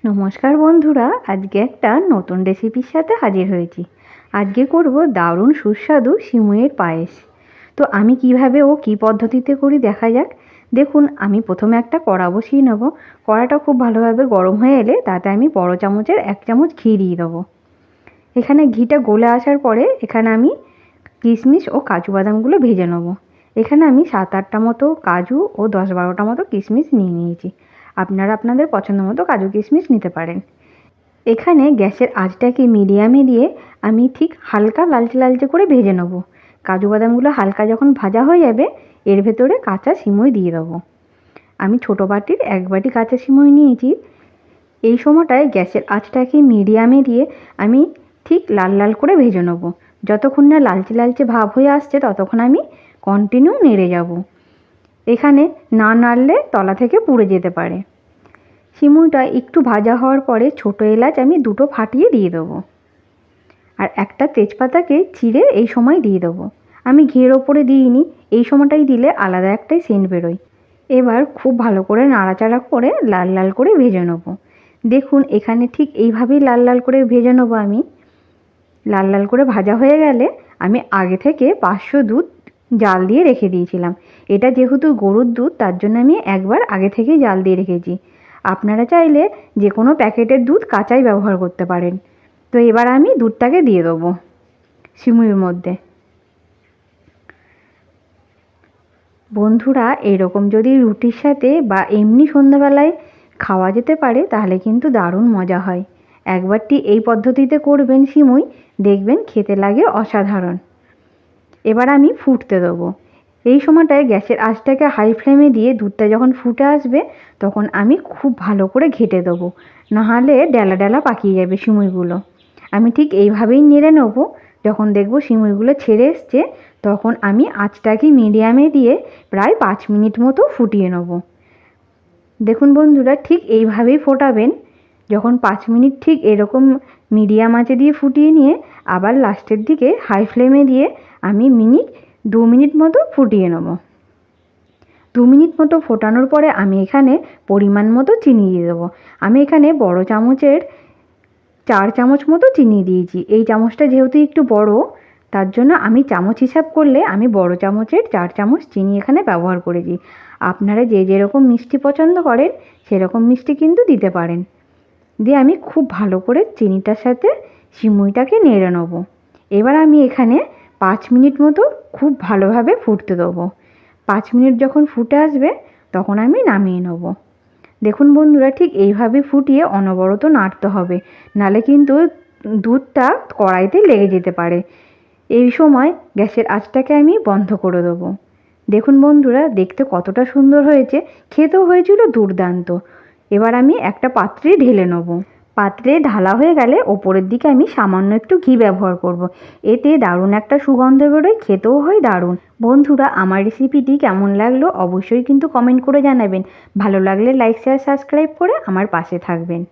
নমস্কার বন্ধুরা, আজকে একটা নতুন রেসিপির সাথে হাজির হয়েছি। আজকে করব দারুণ সুস্বাদু সিমুইয়ের পায়েস। তো আমি কিভাবে ও কী পদ্ধতিতে করি দেখা যাক। দেখুন, আমি প্রথমে একটা কড়া বসিয়ে নেব। কড়াটা খুব ভালোভাবে গরম হয়ে এলে তাতে আমি বড় চামচের 1 চামচ ঘি দিয়ে দেবো। এখানে ঘিটা গলে আসার পরে এখানে আমি কিশমিশ ও কাজু বাদামগুলো ভেজে নেব। এখানে আমি 7-8টা মতো কাজু ও 10-12টা মতো কিশমিশ নিয়ে নিয়েছি। আপনারা আপনাদের পছন্দ মতো কাজু কিশমিশ নিতে পারেন। এখানে গ্যাসের আঁচটাকে মিডিয়ামে দিয়ে আমি ঠিক হালকা লালচে লালচে করে ভেজে নেব। কাজু বাদামগুলো হালকা যখন ভাজা হয়ে যাবে এর ভেতরে কাঁচা সিমুই দিয়ে দেবো। আমি ছোটো বাটির 1 বাটি কাঁচা সিমুই নিয়েছি। এই সময়টায় গ্যাসের আঁচটাকে মিডিয়ামে দিয়ে আমি ঠিক লাল লাল করে ভেজে নেব। যতক্ষণ না লালচে লালচে ভাব হয়ে আসছে ততক্ষণ আমি কন্টিনিউ নেড়ে যাব। এখানে না নাড়লে তলা থেকে পুড়ে যেতে পারে। সিমুইটা একটু ভাজা হওয়ার পরে ছোটো এলাচ আমি 2টো ফাটিয়ে দিয়ে দেবো, আর একটা তেজপাতাকে চিড়ে এই সময় দিয়ে দেবো। আমি ঘিয়ের ওপরে দিইনি, এই সময়টাই দিলে আলাদা একটাই সেন্ট বেরোয়। এবার খুব ভালো করে নাড়াচাড়া করে লাল লাল করে ভেজে নেবো। দেখুন, এখানে ঠিক এইভাবেই লাল লাল করে ভেজে নেবো আমি। লাল লাল করে ভাজা হয়ে গেলে আমি আগে থেকে 500 দুধ জাল দিয়ে রেখে দিয়েছিলাম। এটা যেহেতু গরুর দুধ তার জন্য আমি একবার আগে থেকেই জাল দিয়ে রেখেছি। আপনারা চাইলে যে কোনো প্যাকেটের দুধ কাঁচাই ব্যবহার করতে পারেন। তো এবার আমি দুধটাকে দিয়ে দেবো সিমুইয়ের মধ্যে। বন্ধুরা, এরকম যদি রুটির সাথে বা এমনি সন্ধ্যাবেলায় খাওয়া যেতে পারে তাহলে কিন্তু দারুণ মজা হয়। একবারটি এই পদ্ধতিতে করবেন সিমুই, দেখবেন খেতে লাগে অসাধারণ। এবার আমি ফুটতে দেবো। এই সময়টায় গ্যাসের আঁচটাকে হাই ফ্লেমে দিয়ে দুধটা যখন ফুটে আসবে তখন আমি খুব ভালো করে ঘেঁটে দেবো, নাহলে ডেলা ডেলা পাকিয়ে যাবে সিমুইগুলো। আমি ঠিক এইভাবেই নেড়ে নেবো। যখন দেখবো সিমুইগুলো ছেড়ে এসছে তখন আমি আঁচটাকে মিডিয়ামে দিয়ে প্রায় 5 মিনিট মতো ফুটিয়ে নেব। দেখুন বন্ধুরা, ঠিক এইভাবেই ফোটাবেন। যখন 5 মিনিট ঠিক এরকম মিডিয়াম আঁচে দিয়ে ফুটিয়ে নিয়ে আবার লাস্টের দিকে হাই ফ্লেমে দিয়ে আমি 2 মিনিট মতো ফুটিয়ে নেব। 2 মিনিট মতো ফোটানোর পরে আমি এখানে পরিমাণ মতো চিনি দিয়ে দেবো। আমি এখানে বড় চামচের 4 চামচ মতো চিনি দিয়েছি। এই চামচটা যেহেতু একটু বড় তার জন্য আমি চামচ হিসাব করলে আমি বড় চামচের 4 চামচ চিনি এখানে ব্যবহার করেছি। আপনারা যে যেরকম মিষ্টি পছন্দ করেন সেরকম মিষ্টি কিন্তু দিতে পারেন। দিয়ে আমি খুব ভালো করে চিনিটার সাথে সিমুইটাকে নেড়ে নেব। এবার আমি এখানে 5 মিনিট মতো খুব ভালোভাবে ফুটতে দেবো। 5 মিনিট যখন ফুটে আসবে তখন আমি নামিয়ে নেব। দেখুন বন্ধুরা, ঠিক এইভাবে ফুটিয়ে অনবরত নাড়তে হবে, নালে কিন্তু দুধটা কড়াইতে লেগে যেতে পারে। এই সময় গ্যাসের আঁচটাকে আমি বন্ধ করে দেবো। দেখুন বন্ধুরা, দেখতে কতটা সুন্দর হয়েছে, খেতেও হয়েছিল দুর্দান্ত। এবার আমি একটা পাত্রে ঢেলে নেব। পাত্রে ঢালা হয়ে গেলে ওপরের দিকে আমি সামান্য একটু ঘি ব্যবহার করব। এতে দারুণ একটা সুগন্ধ বেরোয়, খেতেও হয় দারুণ। বন্ধুরা, আমার রেসিপিটি কেমন লাগলো অবশ্যই কিন্তু কমেন্ট করে জানাবেন। ভালো লাগলে লাইক শেয়ার সাবস্ক্রাইব করে আমার পাশে থাকবেন।